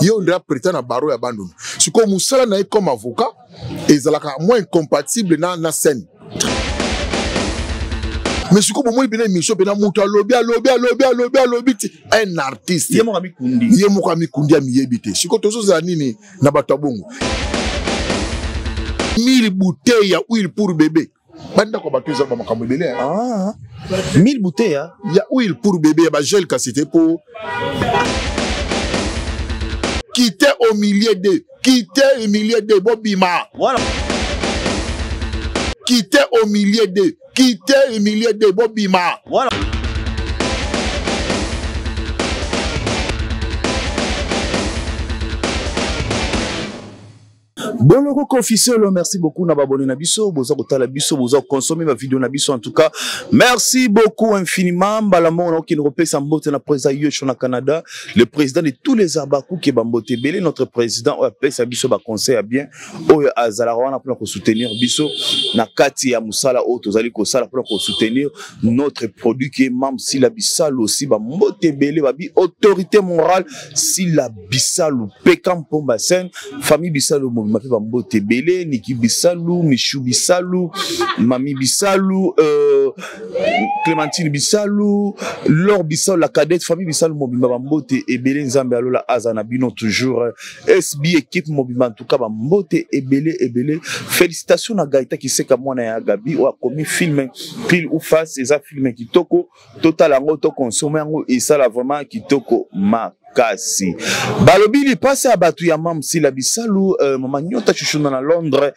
Yo ndra prêter na baro ya bandum. Si ko musala na comme avocat ezalaka moins incompatible na scène. Mais si ko mo bien émission pe na mutu alobi un artiste. Yemo kami kundi ya miyebite. Si ko tozo za nini na bato bongo. 1000 bouteilles ya huile pour bébé. Banda ko bato za ba makambo belé. 1000 bouteilles ya huile pour bébé ya ba gel cassité pour quitter au milieu de Bobima. Voilà. Quitter au milieu de Bobima. Voilà. Boloko officiel, merci beaucoup na babone na biso, boza kotala biso, boza consommer ma vidéo na biso en tout cas. Merci beaucoup infiniment. Balamo na okine repesa mbote na président Yocho na Canada, le président de tous les Abakou qui bambote belé, notre président pesa biso ba conseil à bien oyo azala wana pour soutenir biso na kati ya musala o tozali ko sala pour soutenir notre produit qui est Mam Sila Bissalo aussi bambote belé babi autorité morale Sila Bissalo Pekam Pomba Sen famille Bissalo Mapi Bambote Belé, Niki Bissalou, Michou Bissalou, Mami Bissalou, Clémentine Bissalou, Laure Bissalou, la cadette, famille Bissalou, Mobimba Bambote et Belé, Nzambe Alola Azanabino toujours, SB équipe Mobimba, en tout cas Bambote et Belé. Félicitations à Gaïta qui sait qu'à moi na Gabi, ou a commis film, pile ou face, et ça film qui toko, total en auto consommé, et ça là vraiment qui toko ma. Kasi balobili passe à batu ya Mam Sila Bissalo mama nyota chuchuna na Londres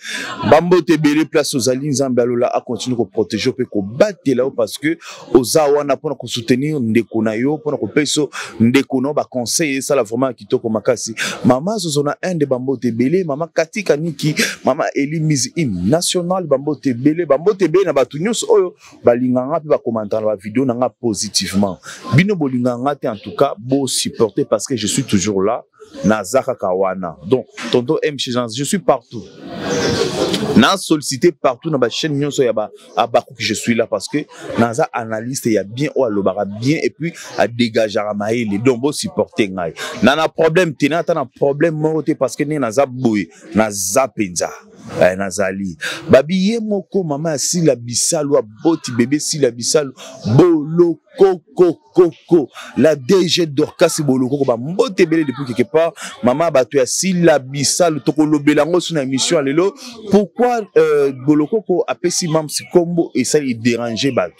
bambote belé place aux alliés Nzambe alola a continuer ko protéger pe ko battre là parce que oza wana pona ko soutenir ndeko na yo pona ko peso ndeko no ba conseiller ça la vraiment kitoko makasi mama zozona un de bambote belé mama Katika Niki mama Eli mise hymne national bambote belé na batu nyos oyo balinganga pe ba commenter la vidéo na nga positivement bino bolinganga te en tout cas beau supporter parce que je suis toujours là, Nazaka Kawana. Donc, tonton M. Je suis partout. N'a sollicité partout dans ma chaîne Nyonso Yaba Abakou que je suis là parce que Naza analyste il y a bien ou alobara bien et puis à dégager à maï les dombo supporter ngai. Nana problème tenant un problème moroté parce que Naza boy Naza penza. Nazali babi moko mama Sila Bissalo boti bébé Sila Bissalo bolo Coco la DG Dorcas Boloko ba mbote belé depuis quelque part maman bato ya Sila Bissalo toko lobelango sur une émission alelo pourquoi Boloko ko apesi mam si combo et ça il déranger bato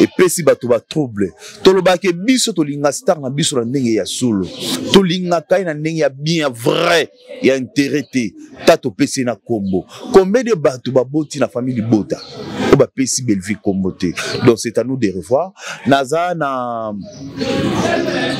et pesi bato ba trouble toloba ke biso to linga star na biso na ndenge ya solo to linga kai na ndenge ya bien vrai ya intérêt tato pesi na combo combien de bato ba boti na famille bota o ba pesi belle vie combo te donc c'est à nous de revoir naza na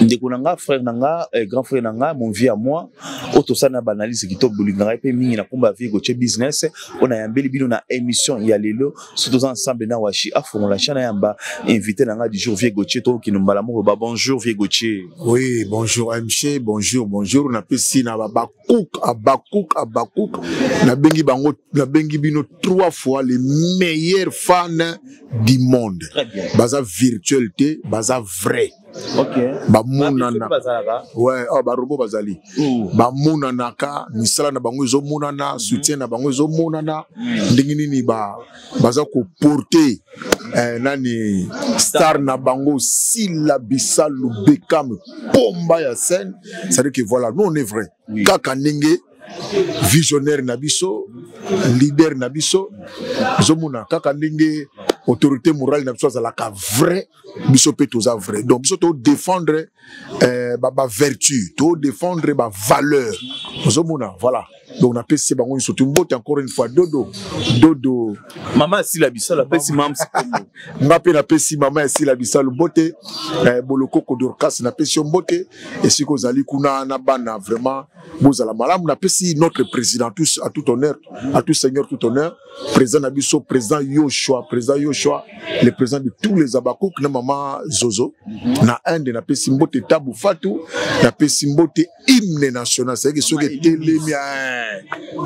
ndeko nanga frère nanga grand frère nanga mon vieux à moi auto sana banalise ki to bolinga pe mingi na kumba vie goche business on a yambeli bino na émission ya lelo surtout ensemble na washi afon la chana yamba invité nanga du jour vie goche to ki nombala mo ba bonjour vie goche. Oui bonjour MC bonjour na pesi na Abakouk na bengi bino 3 fois les meilleurs fans du monde. Très bien. Baza virtualité, baza vrai. OK. Ba munana. Ouais, ba robo bazali. Ba munana ka misala na bango zo munana, soutien na bango zo munana. Ndingi nini baza ko porter nani star na bango Sila Bissalo Bekam Pomba ya scène. Ça veut dire que voilà, nous on est vrai. Kaka ndenge visionnaire nabiso, leader nabiso, zomuna kaka ndenge autorité morale nabiso za la vrai, biso pe toza vrai. Donc biso to défendre ba vertu, to défendre ba valeur. Zomuna voilà. Donc on a payé bango surtout mbote encore une fois dodo. Maman Sila Bissalo pesi mam sikomo. Ngape na pesi maman Sila Bissalo mbote boloko ko Dorcas na pesi mbote et siko zali kuna na bana vraiment bozala malamu na pesi notre président tous à tout honneur, à tout seigneur tout honneur, président Nabiso, président Yoshua, le président de tous les Abakouk na maman Zozo na inde na pesi mbote Tabu Fatou na pesi mbote hymne national c'est que ce que télémia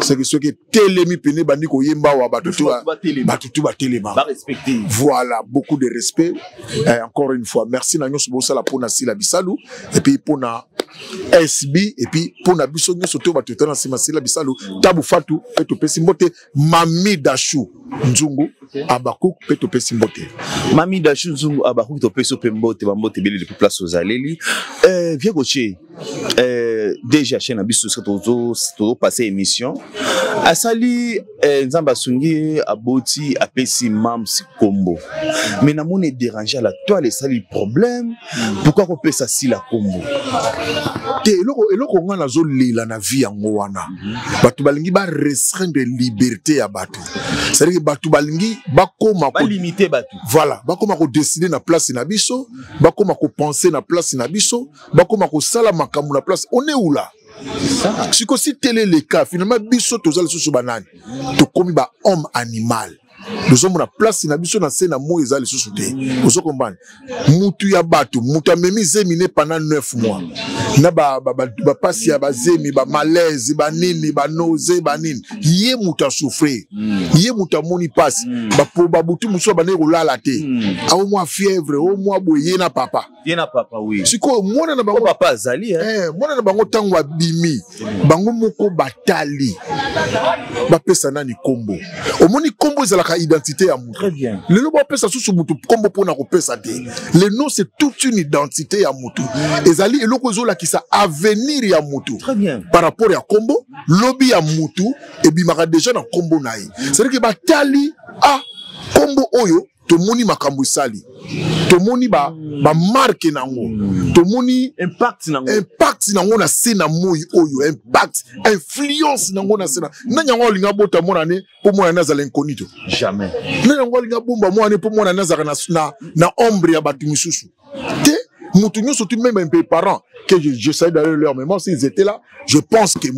c'est que ce que télémi pene bandi ko yemba wa batutu ba téléma ba respecter voilà beaucoup de respect encore une fois merci na nyonso bo sala pona Sila Bissalo et puis pona SB et puis pour na biso nyoso to bato tana sima sila bisalo tabu fatu peto pesi mbote Mami Dachou Nzungu Abakuk peto pesi mbote Mami Dachou Nzungu Abakuk to peso pembote bambote beli depuis place aux Aleli vieux coaché déjà chaîne biso to passer émission asali nzamba sungi aboti apesi Mams Kombo mais na mone déranger la toile sali problème pourquoi qu'on peut ça si la Kombo te eloko nga nazo lela na vie yango wana batu balingi ba restreindre liberté ya batu c'est-à-dire que batu balingi bakoma ba limiter batu voilà bakoma ko décider na place na biso bakoma ko penser na place na biso bakoma ko sala makambo na place on est où là si tel est le cas finalement biso tozali susu banani to komi ba homme animal nous sommes na place na biso na scène mo ezali susu te ozo comprendre mutu ya batu mutu amemi zemine pendant 9 mois na ba pasi ya ba zemi ba malaise ba nini ba nausée ba nini ye mutu a souffrir ye mutu amoni passe ba butu muso ba ne rolala te au mois fièvre au mois boye na papa oui siko mwana na bango papa azali mwana na bango tango abimi bango moko batali ba pesa nani kombo omoni kombo ezalaka identité ya mutu. Très bien. Le nom pesa sous mutu kombo pona ko pesa te. Le nom c'est toute une identité ya mutu. Ezali eloko zo la ki sa avenir ya mutu. Très bien. Par rapport ya kombo, lobby ya mutu et bimaka déjà na kombo naï. C'est-à-dire que batali kombo oyo to moni makambo sali. To moni ba marque nango. To moni impact nango na sena moyi oyo impact influence nango na sena. Nanya ngo linga bota mona ne po mona na zala incognito. Jamais. Nanya ngo linga bomba mona ne po mona na zala na ombre ya batu misusu. Te mutu nyo surtout même un peu parents que j'essaie d'aller leur mémoire s'ils étaient là, je pense que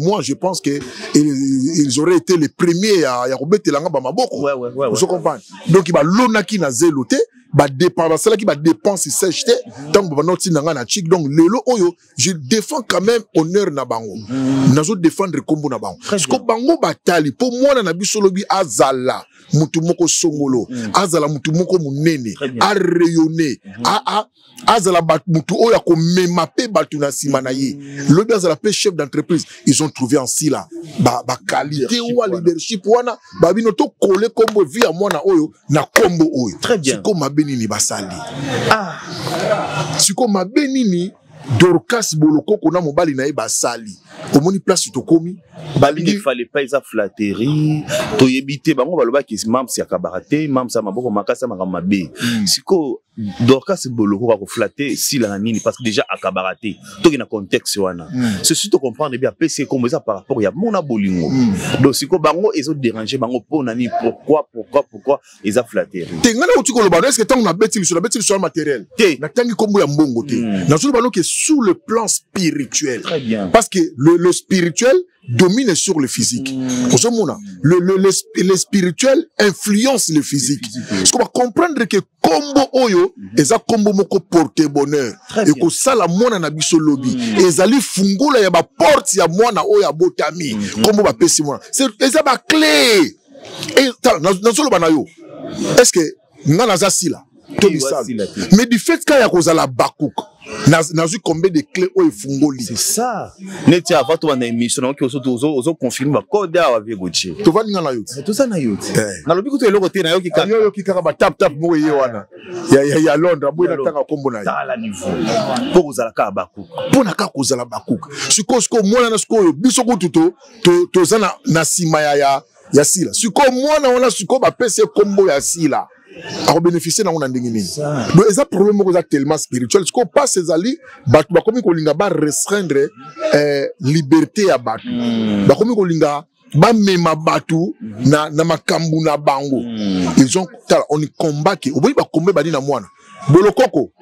ils auraient été les premiers à rebeter la ngamba maboko. Ouais. Vous comprenez? Donc il va lonaki na zelote ba dépend cela qui va dépenser sèche tant que notre nanga na chic donc lelo oyo je défends quand même honneur na bango nazo défendre kombo na bango parce que bango batali po mwana na biso lobi azala mutu moko songolo azala mutu moko munene a rayonner azala mutu oyo ko mema pe batu na sima na ye lobi azala pe chef d'entreprise ils ont trouvé en si là ba qualité ou leadership wana ba bino to coller kombo via mwana oyo na kombo oyo très bien benini basali siko mabenini Dorcas Boloko kona mobali na e basali omoni place to komi balingi fallait pas isa flatterie to yebite bango baloba ki Mams ya kabarate Mams ya maboko makasa mabe siko Dorcas Boloko ko flatter si la nini parce que déjà à kabarate to na contexte wana ceci to comprendre bien PC comme ça par rapport ya mona bolingo donc siko bango ezo déranger bango pour nani pourquoi isa flatterie tengana utiko loba est-ce que tant on a bêti sur le matériel na tangi kombo ya mbongo te na zo balo que sur le plan spirituel. Très bien. Parce que le spirituel domine sur le physique. Le spirituel influence le physique. Parce qu'on va comprendre que combo oyo eza combo moko porte bonheur et que ça la mona na biso lobby ezali fungola ya ba porte ya mona oyo botami combo ba pesi mona c'est eza ba clé et na solo banayo est-ce que ngana za sila mais du fait qu'il y a cause la bakouk n'a eu combien de clés au fungoli c'est ça n'était avant toi une émission donc aux confirme ba code à Vigochi to va ngana yo tout ça na yo na lobi kuto eloko te na yo ki kaka ba tap mo ye wana ya Londres boy na tanga kombo na yo à la niveau pour kozala ka bakouk pour na ka kozala bakouk siko mwana na siko biso ko tuto to zana na sima ya sila siko mwana wana siko ba pese kombo ya sila à bénéficier dans on ndingini donc ça problème ko tellement spirituel ce qu'on passe ces ali batu ba komi ko linga ba restreindre liberté ya batu ba komi ko linga ba mema batu na makambu na bango ils ont on combat qui oboyi ba combat ba na mwana Bolokoko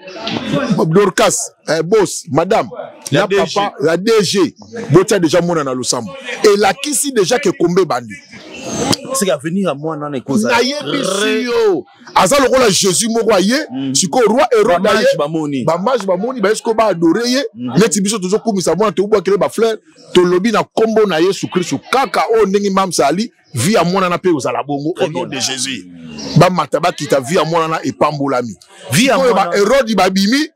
Dorcas boss madame la papa la DG botia déjà mona na losambo et la kisi déjà que combat bandi c'est qu'à venir à moi non écoute ça yo azalo ko la Jésus moko aye siko roi Hérode ba mage ba moni ba esko ba adorer ye neti biso tozo kumisa mwana te ubwa kele ba fleur to lobi na kombo na Yesu Christ kaka o ndingi Mams ali via mwana na pe uzala bongo au nom de Jésus ba mataba kita via mwana na epambolami via ba Hérode ba bimi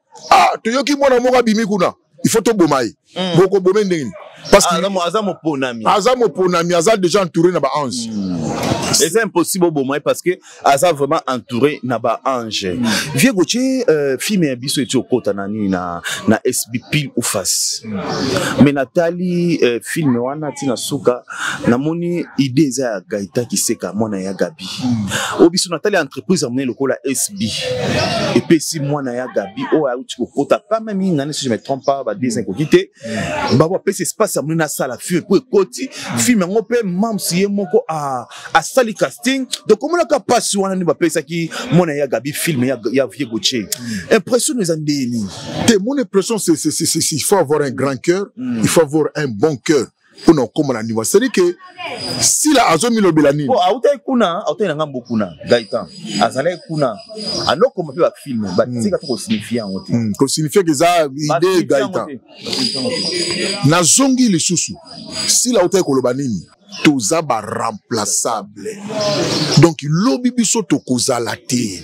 to yoki mwana moko abimi kuna il faut to bomaye boko bomé ndeni parce que azamo ponami aza déjà entouré na ba ange. C'est impossible bomaye parce que aza vraiment entouré na ba ange. Vieux Gauthier film ya biso eti okota nani na SB pile ou face. Mais Nathalie film wana tina suka namoni idée za ya Gaëtan Kiseka mwana ya Gabi. Obiso Nathalie entreprise amené lokola SB. Et puis si mwana ya Gabi o a uti okota pas même ngane si je me trompe pas ba des incogité. Ba wa pese espace amené na sala fio pour ekoti film ngo pe mam si moko a sali casting donc comment la capacité wana ni ba pesa ki mwana ya Gabi film ya Vieux Gauthier. Impression nous andeni. Mon impression c'est il faut avoir un grand cœur, il faut avoir un bon cœur pour nous comme on niveau. C'est-à-dire que si la azomi lo belani. Bon, autant kuna ngam bokuna Gaëtan. Azale kuna. Ano comme pe film, ba tika to signifiant ote. Ko signifie que ça idée Gaëtan. Na zongi lisusu. Si la autant ko lo banini. Toza ba remplaçable. Donc lobi biso to kozala te.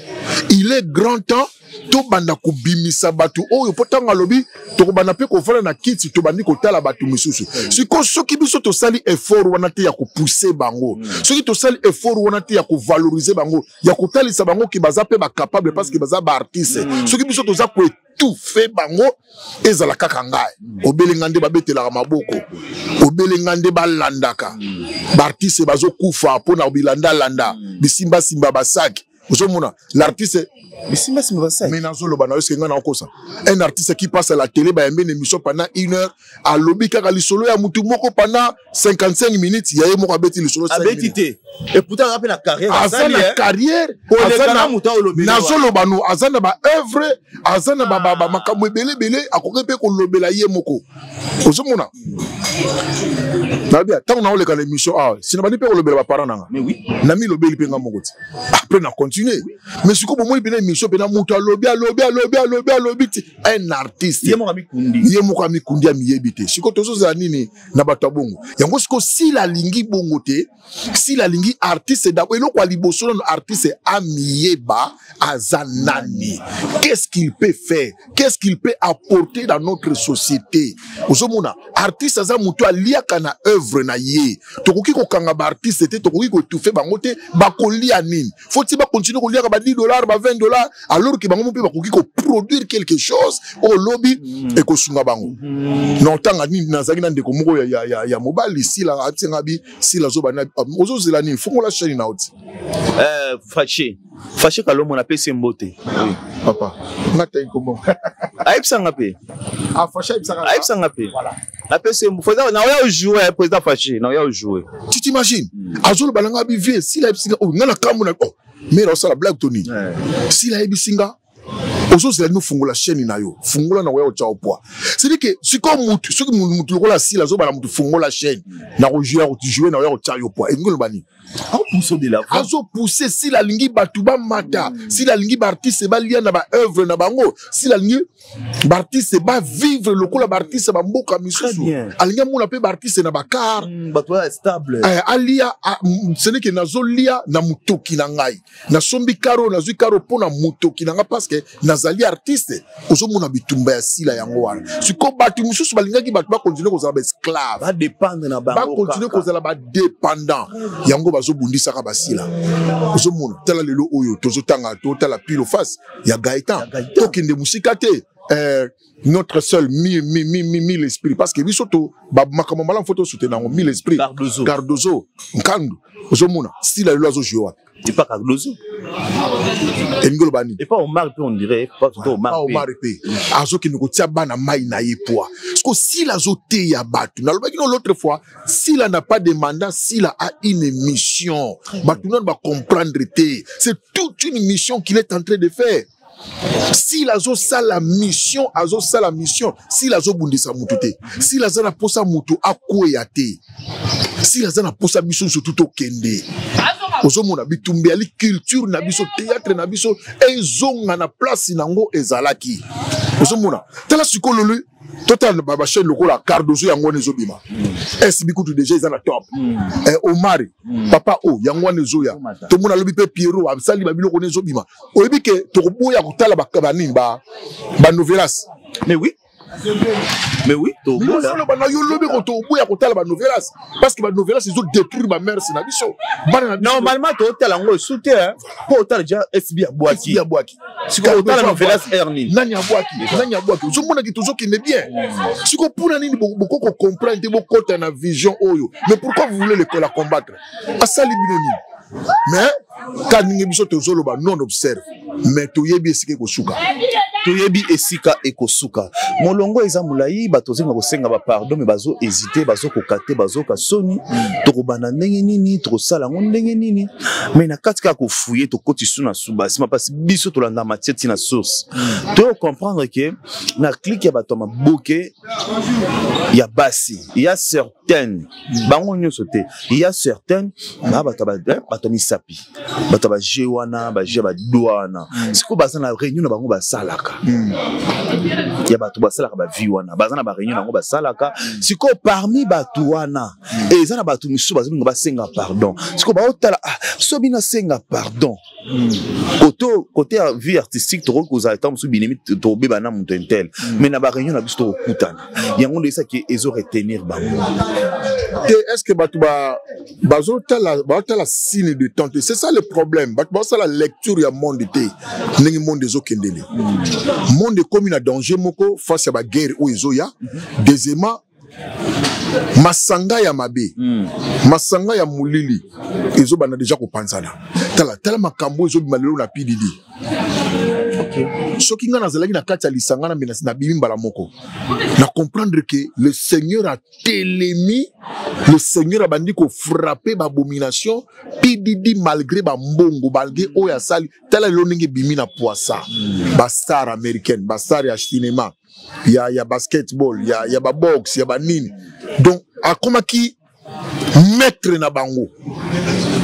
Il est grand temps to banda ko bimisa batu oyo potanga lobi to banda pe ko fala na kiti to bandi ko tala batu misusu. Siko soki biso to sali effort wana te ya ko pousser bango. Soki to sali effort wana te ya ko valoriser bango, ya ko talisa bango ki baza pe ba capable parce que baza ba artiste. Soki biso to za ko tout fait bango ezala kaka ngai obelengande babetela maboko obelengande balandaka bartiste bazo kufa pona obilanda landa bisimba simba basaki ozomona l'artiste bisimba simba basaki mais nazo loba na yoske ngana okosa un artiste qui passe à la télé ba yembe émission pendant 1 heure à lobi kaka lisolo ya mutu moko pendant 55 minutes ya moko abeti lisolo 5 minutes et pourtant rappelle la carrière azana carrière nazo loba no azana ba œuvre azana ba makambo ebele bele akoke pe ko lobela ye moko ozomona nabia tant na oleka l'émission sinabani pe ko lobela ba parents nanga mais oui nami lobeli pe nga moko après na continuer mais siko bo moi bina émission pe na mutu alobi un artiste ye moko amikundi amiyebite siko tozo za nini na bato bongo yango siko si la lingi bongo te si la lingi artiste d'abord eloko liboso no artiste amiyeba azanani qu'est-ce qu'il peut faire qu'est-ce qu'il peut apporter dans notre société ozomona artiste aza mutu aliaka na œuvre na ye tokoki ko kanga ba artiste te tokoki ko tout fait bango te bakolia nini faut-il ba continuer ko liaka ba $10 ba $20 alors que bango mpe bakoki ko produire quelque chose au lobby et ko sunga bango non tanga nini nazaki na ndeko moko ya mobile ici la atinga bi si la zoba na ozo zela nini fongo la chaîne na oti Fâché Kalomo na pesi mbote. Oui, papa. Ngata ikomo. Aipsanga pe. Fâché aipsanga pe. Voilà. La pesi mbote. Na oya jouer président Fâché, na oya jouer. Tu t'imagines? Azolo balanga bi vie si la ipsinga oh ngana kambo na oh. Mais là ça la blague Tony. Si la ipsinga ozo zela no fungola chaîne na yo. Fungola na oya o chao poa. C'est-à-dire que si comme mutu, ce que mutu lokola si la zo bala mutu fungola chaîne. Na o jouer na oya o chao poa. Ngolo bani. Azo pousser si la lingi batuba mata si la lingi bartiste ba lia na ba œuvre na bango si la lingi bartiste ba vivre lokola bartiste ba mboka misusu alinga mona pe bartiste na bakar batwa stable alia ce n'est que nazo lia na mutoki na ngai na sombi karo na zui karo pona mutoki na nga parce que nazali artiste ozo mona bitumba ya sila yango wana siko batu misusu balinga ki batu ba continuer ko za ba esclave ba dépendre na bango ba continuer ko za ba dépendant yango bazo bundisa ka basila ozo mona tala lelo oyo tozo tanga to tala pile face ya Gaëtan to kende musika te notre seul mille esprit parce que bisoto ba makama mala photo soutenir ngo mille esprit Cardozo nkandu ozo mona si la lelo azo jouer et pas Cardozo et pas Omar on dirait pas Omar pe azo ki niko tia bana mai na yepoa parce que si la zoté ya batu na lobaki l'autre fois si la n'a pas de mandat si la a une mission batu non va comprendre te c'est toute une mission qu'il est en train de faire. Si la zo sa la mission, si la zo bundisa mutute, si la zana posa mutu akweyate, si la zana posa mission surtout au kende. Ozo mona bitumbe ali culture na biso théâtre na biso ezonga na place nango ezalaki. Ozo mona tala sikololu total baba chaîne lokola Cardozo yango nezobima. Bikutu déjà ils na top. Omar papa o yango nezoya. To mona lobi pe Pierrot absali babilo konezobima. Oyebi ke to boya kotala bakabani ba novelas. Mais oui Mais oui, to boya. Nous ba na yo lobi ko to boya ko tala ba novelas parce que ba novelas ils ont détruit ba mère na biso. Normalement to tala ngo souté hein. Pour tala déjà SB Abouaki. SB Abouaki. Si ko tala novelas Ernie. Nani Abouaki. Zo mona ki tozo ki ne bien. Si ko puna nini beaucoup ko comprendre beaucoup ta na vision oyo. Mais pourquoi vous voulez la combattre? Asali binoni. Mais quand nous biso tozolo ba non observe. Mais to yebi esike ko suka. Toyebi esika ekosuka molongo eza mulayi batozenga kosenga ba pardon mais bazo hésiter bazo kokate bazo ka soni to kobana ndenge nini to kosala ngo ndenge nini mais na katika ko fouiller to koti suna suba sima parce biso to landa matieti na source to comprendre que na clique ya bato maboke ya basi il y a certaines bango nyoso te il y a certaines na bato misapi bato ba jewana ba je ba douana siko bazana réunion na bango ba salaka ya bato basalaka ba vie wana bazana ba réunion nango basalaka siko parmi bato wana ezana bato misu bazinga basenga pardon siko ba otala sobi na senga pardon côté vie artistique to ko za temps su binemi to beba na muto intel mais na ba réunion na biso kutana yango ndesa ki ezo retenir bango est-ce que bato bazo tala signe de temps c'est ça le problème bato ba la lecture ya monde te ndenge monde ezo kendele monde comme na danger moko face à la guerre où izoya deuxièmement masanga ya mabe masanga ya mulili ezo bana déjà ko panzana tala makambo ezo bimalelo na PDD soki nga nazalaki na kati ya lisanga na menasi na bimi mbala moko na comprendre que le Seigneur a télémi le Seigneur a bandi ko frapper ba abomination PDD malgré ba mbongo malgré oya sali tala lo ndenge bimi na poissa ba star américaine ba star ya cinéma ya basketball ya ba box ya ba nini donc akoma ki maître na bango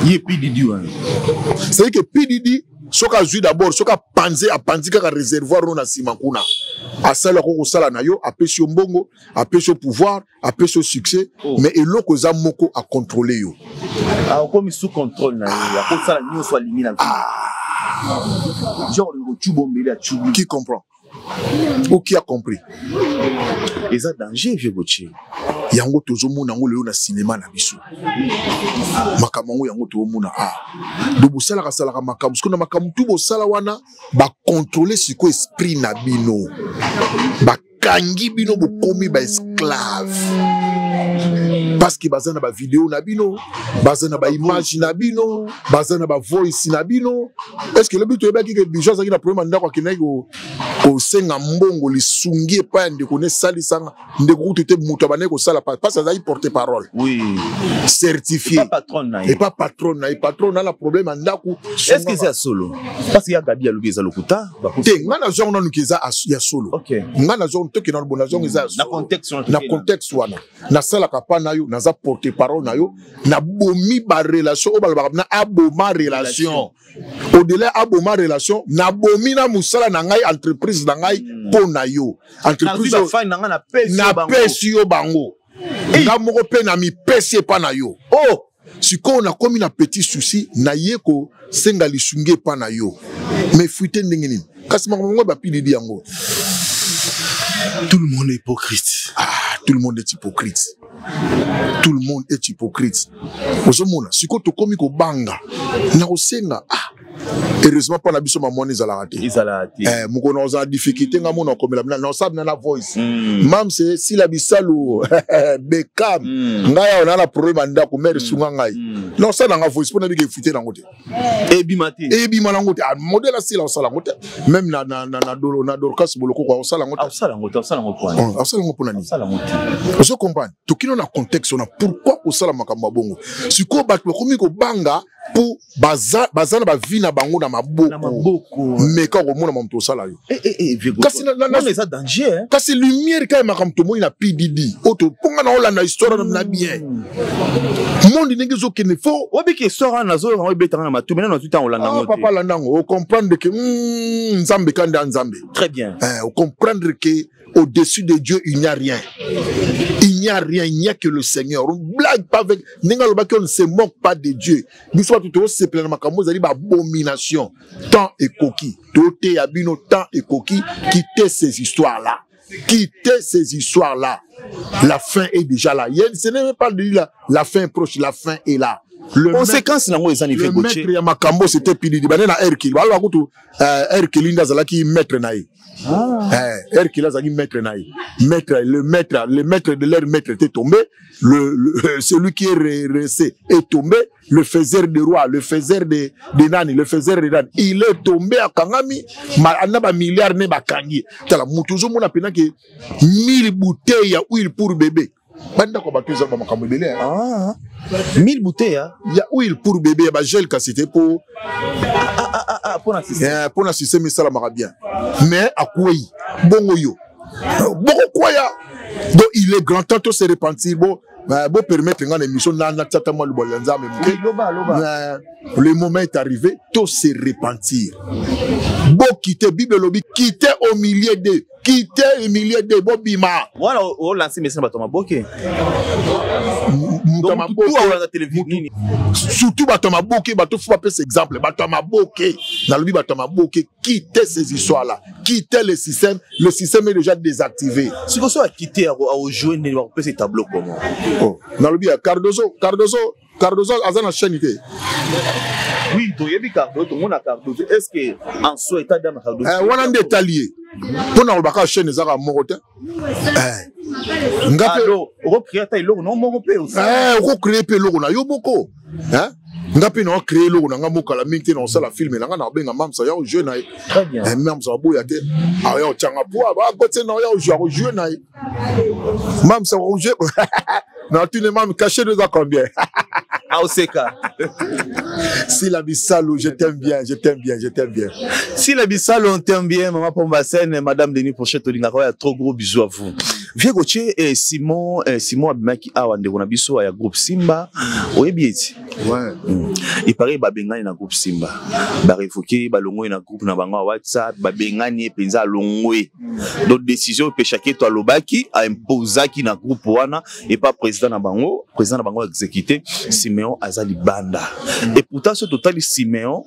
ye PDD wana c'est que PDD soka zui d'abord soka panze a panzi kaka réservoir na simakuna asala ko sala na yo apesi mbongo apesi pouvoir apesi succès mais eloko za moko a contrôler yo comme sous contrôle na yo ya ko sala nyo so limina genre le chubombele a chubu qui comprend ou qui a compris et ça danger vieux Gauthier yango tozomona ngo lelo na cinéma na biso makamango yango tozomona do bosala ka makamu parce que na makamu tu bosala wana ba contrôler siko esprit na bino ba kangi bino bokomi ba esclave parce que bazana ba vidéo na bino bazana ba image na bino bazana ba voice na bino est-ce que le but est que bijou ça qui na problème ndako kinai ko senga mbongo lisungi pa ndeko ne sali sanga ndeko tete muto bane ko sala pas ça y porter parole oui certifié et pas patron na et patron na la problème ndako est-ce que c'est solo parce qu'il y a Gabi Alubi za lokuta te ngana zong na nukiza ya solo OK ngana zong to kina bona zong za na contexte wana na sala kapa na yo na za porter parole na yo na bomi ba relation o ba na aboma relation au-delà aboma relation na bomi na musala na ngai entreprise na ngai po na yo entreprise na pesi yo bango nga moko pe na mi pesi pa na yo siko na komi na petit souci na yeko senga lisunge pa na yo mais fuite ndenge nini kasi makongo ba PDD yango tout le monde est hypocrite tout le monde est hypocrite tout le monde est hypocrite ozomona siko to komi ko banga na kosenga heureusement pas na biso mamoni ezalaka te moko na oza difficulté nga mona komela na osabi na voice mam c'est si la bisalo bekam ngaya ona na problème ndako mère sunga ngai na osala nga voice pona bike fuite nango te ebima nango te modèle asila osala ngo te même na dorkas boloko kwa osala ngo te osala ngo pona ni je comprends to kino na contexte on a pourquoi osala makambo bongo siko bato komi ko banga pour bazana ba vie na bango na maboko mais quand on monte au salaire kasi na danger kasi lumière quand même comme tout monde na PDD auto ponga na olanda histoire na bien monde ndenge zo kene fo obi ke histoire na zo on betanga na matu maintenant tout temps olanda ngote papa landango o comprendre que nzambe kanda nzambe très bien o comprendre que au-dessus de Dieu il n'y a rien. Il n'y a rien, il n'y a que le Seigneur. On blague pas avec on ne se moque pas de Dieu. Nous sommes tout c'est pleinement comme vous avez dit abomination. Temps et coquille. Doté abino temps et coquille quitter ces histoires là. quittez ces histoires-là. La fin est déjà là. Ce n'est même pas de dire la fin est proche, la fin est là. Conséquence na ngwe ezani le maître ya makambo c'était Pilidi banena Hercule balo akutu Hercule ndazala ki maître naï Hercule azaki maître naï le maître de leur maître était tombé celui qui est resté est tombé le faiseur de roi le faiseur de nani le faiseur de nani il est tombé à Kangami anaba milliard ne bakangi tala mutuzo mona pena ke 1000 bouteilles ya huile pour bébé. Banda ko batuza ba makambo belé 1000 bouteilles il y a huile pour bébé ba gel ka c'était pour pour assister mais ça la mara bien mais à quoi bongo yo bongo quoi ya donc il est grand temps de se repentir bon permettre une émission na tata moi le bolanza mais le moment est arrivé tout se repentir bon quitter Bible lobby quitter au milieu de Bobima. Voilà, on lance mes semaines à Boké. Surtout Batama Boké, Bato faut pas exemple. Batama Boké, dans le Batama Boké, quittez ces histoires-là, quittez le système est déjà désactivé. Si vous avez quitté à jouer, ne pas ces tableaux comment. Oh, dans le Cardozo, Azana Chanité. Oui, tu y a Cardozo, tout le monde a Cardozo. Est-ce que en soi, état d'âme Cardozo? On a des taliers. Pour nous, on va chaîne les arabes morotin. Alors, on recrée ta l'eau, non, mon père aussi. On recrée l'eau, on a eu beaucoup. Ngapi na créé l'eau, on a ngamuka la minte dans la film, on a bien mam ça y a au jeune aïe. Très bien. Même ça boya te. Ah yo tchanga poa, ba côté na ya au jeune aïe. Mam ça au jeune. Non, tu ne m'as caché de combien? Oseka. Si la Bissalo, je t'aime bien. Si la Bissalo, on t'aime bien, maman Pombassène, madame Denis Pochette, un trop gros bisous à vous. Vieux Gauthier et Simon Abimaki Awande, on a bisous à groupe Simba. Oui, bien. Ouais. Il paraît Babengani na groupe Simba. Barifoké, Balongo na groupe na bango WhatsApp, Babengani penza longwe. Donc décision peut chaque toi lobaki a imposaki na groupe wana et pas président na bango exécuté Simeon Azali Banda. Et pourtant ce total Simeon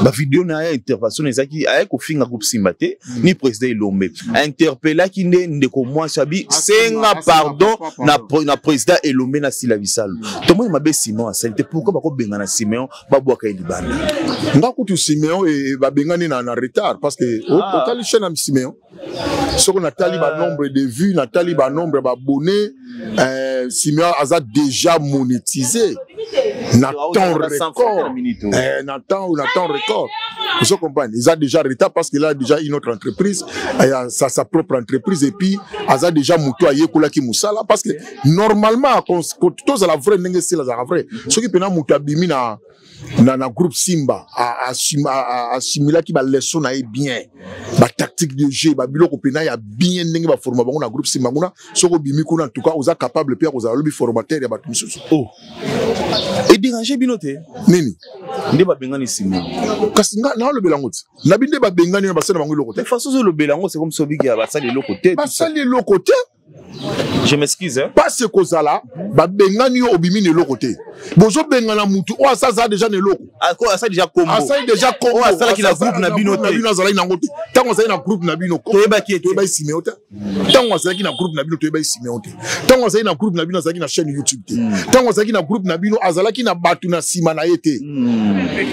ba vidéo na intervention ezaki a ko finga groupe Simba te ni président Elombe. Interpella ki ndeko moi sabi senga pardon na président Elombe na Sila Bissalo. Tout monde mabe Simon Azali te pourquoi ba ko benga na Simeon ba boaka Elibanda. Ngakutu Simeon et ba bengani na retard parce que total chaîne am Simeon ce qu'on a taliba nombre de vues na taliba nombre d'abonnés Simeon a déjà monétisé na temps record na temps record vous comprenez ils ont déjà retard parce qu'il a déjà une autre entreprise sa propre entreprise et puis il a déjà muto ayekola ki musala parce que normalement quand tous à la vraie n'engé c'est la vraie ce qui peut na muto abimi na groupe Simba assimila ki ba leçon na bien ba tactique de jeu ba biloko pena ya bien ndenge ba forma bango na groupe Simba nguna soko bimi kuna en tout cas oza capable pia oza lobi formateur ya bato misusu et déranger binote nini nde ba bengani Simba kasi nga na lobela ngoti na binde ba bengani na basana bango loko te de façon zo lobela ngo c'est comme sobiki ya basali loko te basali loko te. Je m'excuse. Parce que ça là, ba bengani yo obimi ne lokote. Bozo bengana mutu o asa za déjà ne loko. Asa déjà combo. Asa déjà combo. Asa ki la groupe na bino te. Na bino zala ina ngote. Tango za ina groupe na bino. To eba ki to eba Simeon te. Tango za ki na groupe na bino to eba Simeon te. Tango za ina groupe na bino za ki na chaîne YouTube te. Tango za ki na groupe na bino azala ki na batu na sima na yete.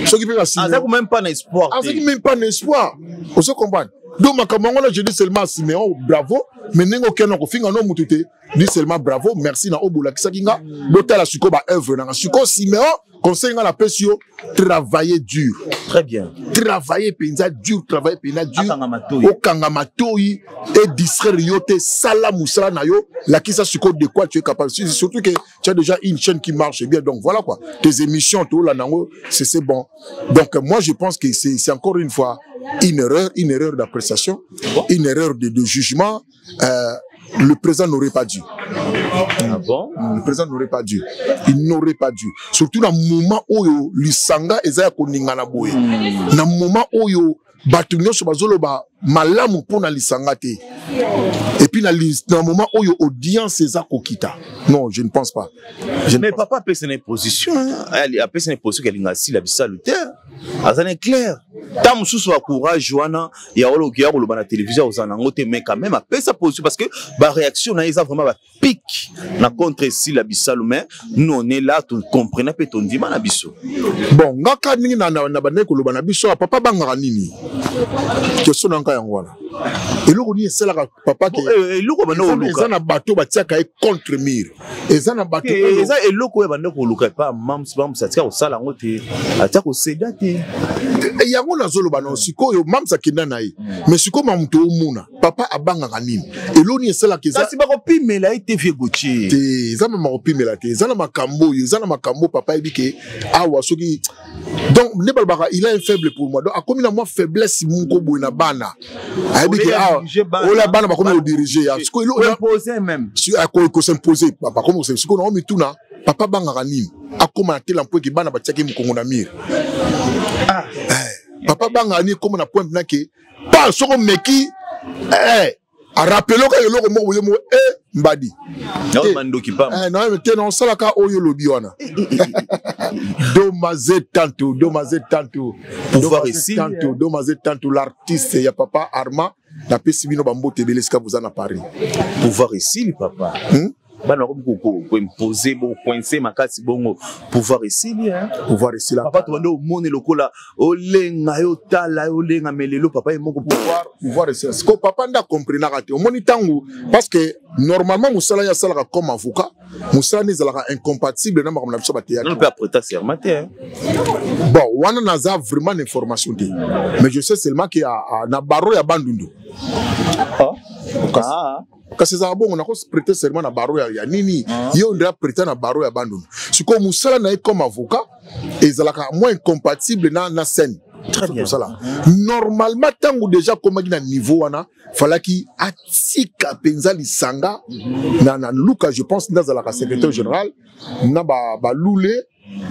Ce qui peut la Simeon. Asa même pas d'espoir. Asa qui même pas d'espoir. On se comprend. Donc ma camarade je dis seulement Simeon bravo mais nengo keno ko finga no mutute dis seulement bravo merci na obola kisakinga botala suko ba œuvre na suko Simeon conseil na pesio travailler dur. Très bien. Travailler penza dur, travailler penza dur. Okanga matoi et distraire yote sala musala na yo la kisa suko de quoi tu es capable. Surtout que tu as déjà une chaîne qui marche bien donc voilà quoi. Tes émissions tout là nango c'est bon. Donc moi je pense que c'est encore une fois une erreur d'appréciation, une erreur de jugement. Le président n'aurait pas dû. Ah bon? Le président n'aurait pas dû. Il n'aurait pas dû. Surtout dans le moment où l'Isanga ezaya koningana boye. Dans le moment où batu nyonso bazoloba malamu pona l'Isanga te. Et puis dans le moment où l'audience eza kokita. Non, je ne pense pas. Mais papa a fait une position. Il a fait une position qu'elle a si la Bissalo terre. Ça n'est clair. tant mususu wa courage wana ya olo ki ya koloba na télévision ozana ngote mais quand même après ça position parce que ba réaction na eza vraiment ba pic na contre si la bisalo mais nous on est là tu comprends pe ton dima na biso bon ngaka ningi na bande koloba na biso papa bangaka nini question nanga yango wana eloko ni esala papa ke eloko bande oluka eza na bato batiaka e contre mur eza na bato eza eloko ya bande koluka pa mams atika osala ngote atia ko seda te yango nazoloba na sikoyo mams akenda na ye mais sikoyo mamuto omuna papa abangaka nini eloni esala ke ça si ba kopimela ite vie Gauthier te eza ma kopimela te eza na makambo eza na makambo papa ebike awa soki donc ne balbaka il a un faible pour moi donc akomi na moi faiblesse munko boy na bana ebike awa ola bana ba komi diriger ya sikoyo il imposer même si ko s'imposer papa comme c'est sikoyo na mituna papa bangaka nini akoma na tela mpo ke bana batiaki mukongo na mire papa bangaka nini koma na point na ke pas soko meki a rappelé que le logo mo mbadi non mandoki pa non mais te non sala ka oyo lobi wana domaze tanto pouvoir ici domaze tanto l'artiste ya papa Arma na pesi bino bambote beleska vous en a Paris pouvoir ici le papa bana ko imposer bon coincer makasi bongo pouvoir ici pouvoir ici là papa to ndo mone lokola olenga yo tala olenga melelo papa moko pouvoir ici ce que papa nda comprendre raté omoni tangu parce que normalement musala ya sala comme avocat musala ni zalaka incompatible na makamna biso bateya non peut prêter serment bon wana naza vraiment information te mais je sais seulement que na baro ya bandundu kasi za bongo na ko prêter serment na baro ya nini yo ndra prêter na baro ya bandundu siko musala na comme avocat ezalaka moins incompatible na scène très bien ça là normalement tango déjà comme na niveau wana falaki atika penza lisanga na Luka je pense dans la secrétaire général na ba lule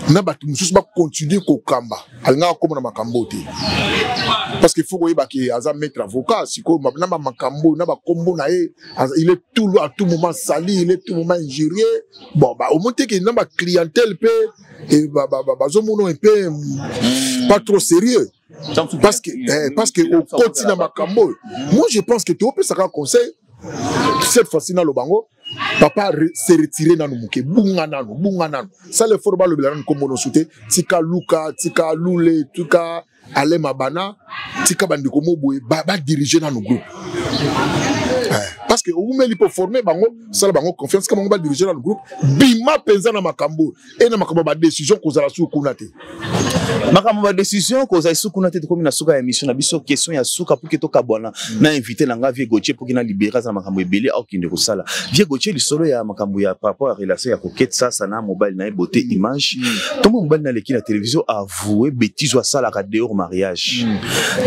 na ba mususu ba continuer ko kamba alinga comme na makambo te parce qu'il faut que ki aza maître avocat siko na ba makambo na ba kombo na il est tout à tout moment sali il est tout moment injurié bon au monter que na ba clientèle pe et zo mono un peu pas trop sérieux parce que au continent makambo moi je pense que tu peux ça conseil cette fois-ci na lobango papa s'est retiré dans nous bunga nanu ça le forba le bilan comme on souté tika Luka tika lule tika ale mabana tika bandiko moboye ba diriger dans nos groupes parce que vous mettez pour former bango ça la bango confiance comme on va diriger dans le groupe bima penza na makambo et na makambo ba décision ko za su kunate makambo ba décision ko za su kunate comme na suka émission na biso question ya suka pour que to kabwana na invité na nga Vie Gauthier pour qu'il na libérer za makambo ebele au kinde ko sala Vie Gauthier lisolo ya makambo ya par rapport à relation ya coquette ça na mobile na beauté image to mobile na leki na télévision avouer bêtise wa sala ka dehors mariage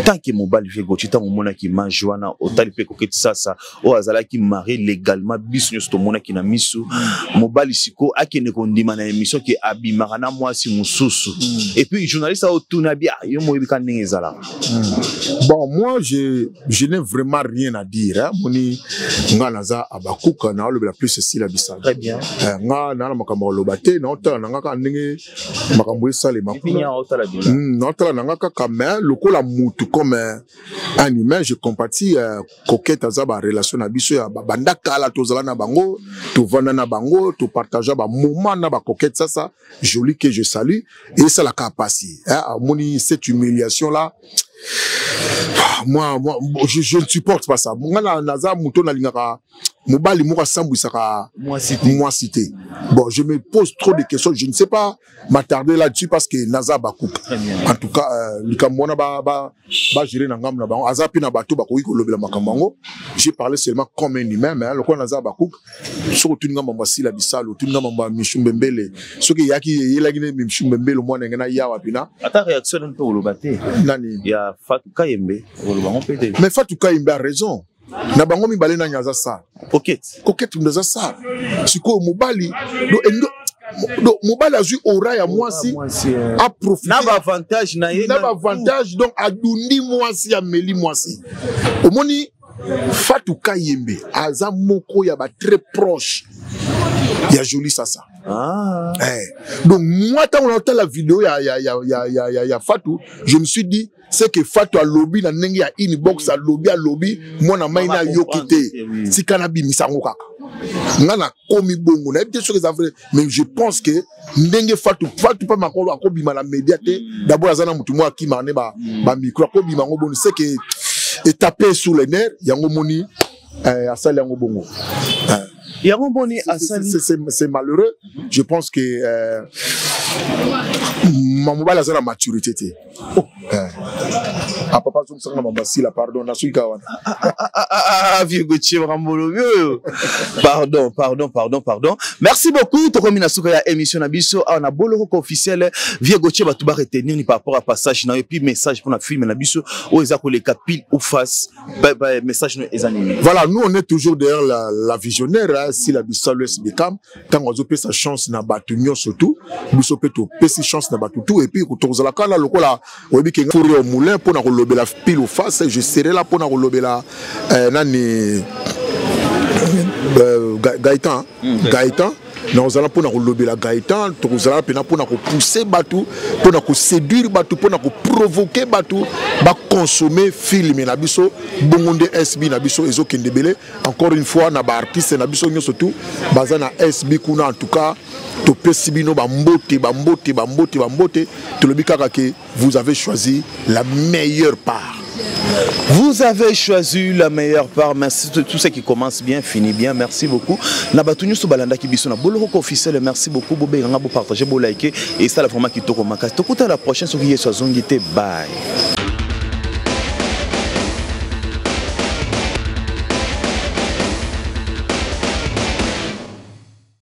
tant que mobile Vie Gauthier tant mona ki image wana otali pe coquette ça o azala qui marié légalement business to mona ki na misu mobile siko akene ko ndima na émission ki abimaka na mwasi mususu et puis journaliste au tunabia yo moyebi ka ndenge ezala bon moi je n'ai vraiment rien à dire hein moni nga naza abakuka na le plus ceci la bisa très bien nga na makambo lobate na otala nga ka ndenge makambo esale makuna na otala nga ka mais lokola mutu comme animé je compatis coquette azaba relation na biso ya banda kala tozala na bango to vanda na bango to partager ba moment na ba coquette ça joli que je salue et ça la capacité hein moni cette humiliation là moi je ne supporte pas ça moi naza muto na lingaka mobali moko sambwisaka moi cité bon je me pose trop de questions je ne sais pas m'attarder là-dessus parce que naza bakouk en tout cas likamona ba gérer na ngam na bango azapi na bato bakoki ko lobela makambango j'ai parlé seulement comme un humain mais le quoi naza bakouk surtout nga mamba sila bisalo tout nga mamba mishumbembele soki yaki yelaki ne mishumbembele mwana ngena yawa pina ata réaction un peu olobate nani ya Fatou Kayembe olobango peut-être mais Fatou Kayembe a raison na bango mibale na nyaza sa coquette ndaza sa siko mobali do mobali azui aura ya mwasi a profiter na ba avantage na ye na ba avantage donc adundi mwasi ya meli mwasi omoni Fatou Kayembe aza moko ya ba très proche ya joli sasa donc moi quand on entend la vidéo ya Fatou je me suis dit c'est que Fatou a lobby na ndenge ya inbox a lobby moi na maina yokite si kanabi misango kaka ngana komi bongo na été sûr que ça vrai mais je pense que ndenge Fatou pas makolo akobima la médiaté d'abord azana mutu moi qui marne ba micro akobima ngo bongo c'est que et taper sur les nerfs yango moni asali yango bongo c'est malheureux. Je pense que mon mobile a la maturité. Ah, papa, pardon, pardon. Merci beaucoup. Tu as la émission Nabiso. On a beau officiel. Vieux Gauthier va tout retenir par rapport à passage. Et puis message pour la film Nabiso. Où ils ont les capils ou face. Message les animés. Voilà, nous on est toujours derrière la visionnaire. Si la Bissau Beckham, quand on a sa chance na batunyo surtout, Bissau peut sa chance na batutu et puis quand on a la cala lokola, on dit qu'il faut au moulin pour na relever la pile ou face. Je serai là pour na relever la nani Gaëtan. Nous allons pour nous lever la Gaëtan, nous allons pour nous pousser Batou, pour nous séduire Batou, pour nous provoquer Batou, pour consommer film Nabiso, Bongonde SB Nabiso, Ezo Kendebele. Encore une fois, na ba artiste Nabiso surtout, bazana SB kuna en tout cas, to pesibino bambote, to le bikaka que vous avez choisi la meilleure part. Vous avez choisi la meilleure part. Merci. Tout ce qui commence bien, finit bien. Merci beaucoup. Nabatunyo Sobalanda qui bisona. Boloko officiel. Merci beaucoup. Bobé, on a beau partager, beau liker. Et ça, la format qui toko makas. Toko la prochaine sur qui est sur Zongité. Bye.